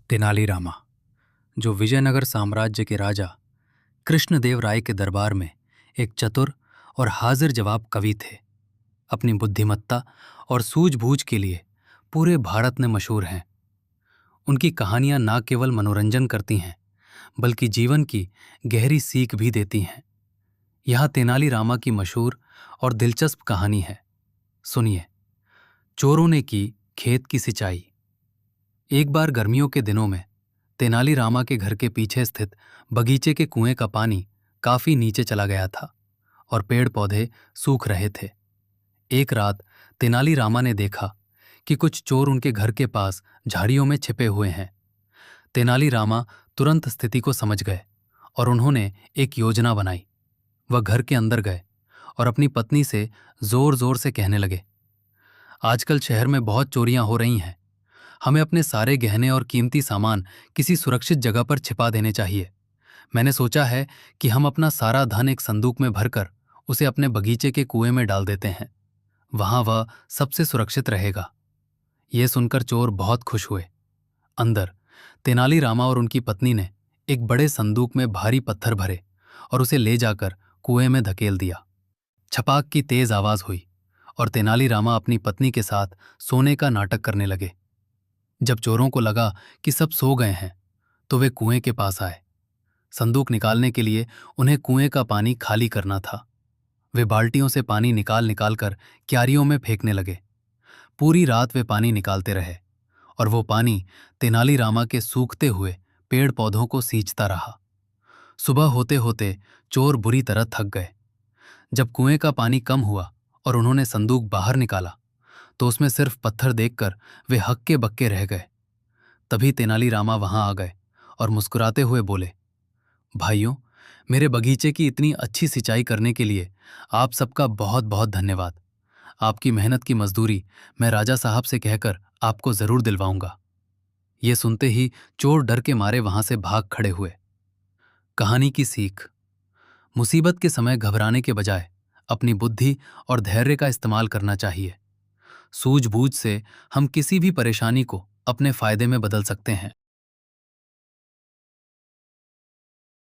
तेनालीरामा, जो विजयनगर साम्राज्य के राजा कृष्णदेव राय के दरबार में एक चतुर और हाजिर जवाब कवि थे। अपनी बुद्धिमत्ता और सूझबूझ के लिए पूरे भारत में मशहूर हैं। उनकी कहानियां न केवल मनोरंजन करती हैं, बल्कि जीवन की गहरी सीख भी देती हैं। यहाँ तेनालीरामा की मशहूर और दिलचस्प कहानी है। सुनिए। चोरों ने की खेत की सिंचाई। एक बार गर्मियों के दिनों में तेनालीरामा के घर के पीछे स्थित बगीचे के कुएं का पानी काफी नीचे चला गया था और पेड़ पौधे सूख रहे थे। एक रात तेनालीरामा ने देखा कि कुछ चोर उनके घर के पास झाड़ियों में छिपे हुए हैं। तेनालीरामा तुरंत स्थिति को समझ गए और उन्होंने एक योजना बनाई। वह घर के अंदर गए और अपनी पत्नी से जोर जोर से कहने लगे, आजकल शहर में बहुत चोरियां हो रही हैं। हमें अपने सारे गहने और कीमती सामान किसी सुरक्षित जगह पर छिपा देने चाहिए। मैंने सोचा है कि हम अपना सारा धन एक संदूक में भरकर उसे अपने बगीचे के कुएं में डाल देते हैं। वहां वह सबसे सुरक्षित रहेगा। ये सुनकर चोर बहुत खुश हुए। अंदर तेनालीरामा और उनकी पत्नी ने एक बड़े संदूक में भारी पत्थर भरे और उसे ले जाकर कुएं में धकेल दिया। छपाक की तेज आवाज हुई और तेनालीरामा अपनी पत्नी के साथ सोने का नाटक करने लगे। जब चोरों को लगा कि सब सो गए हैं, तो वे कुएं के पास आए। संदूक निकालने के लिए उन्हें कुएं का पानी खाली करना था। वे बाल्टियों से पानी निकाल निकाल कर क्यारियों में फेंकने लगे। पूरी रात वे पानी निकालते रहे और वो पानी तेनालीरामा के सूखते हुए पेड़ पौधों को सींचता रहा। सुबह होते होते चोर बुरी तरह थक गए। जब कुएं का पानी कम हुआ और उन्होंने संदूक बाहर निकाला, तो उसमें सिर्फ पत्थर देखकर वे हक्के बक्के रह गए। तभी तेनालीरामा वहां आ गए और मुस्कुराते हुए बोले, भाइयों, मेरे बगीचे की इतनी अच्छी सिंचाई करने के लिए आप सबका बहुत बहुत धन्यवाद। आपकी मेहनत की मजदूरी मैं राजा साहब से कहकर आपको जरूर दिलवाऊंगा। ये सुनते ही चोर डर के मारे वहां से भाग खड़े हुए। कहानी की सीख। मुसीबत के समय घबराने के बजाय अपनी बुद्धि और धैर्य का इस्तेमाल करना चाहिए। सूझबूझ से हम किसी भी परेशानी को अपने फायदे में बदल सकते हैं।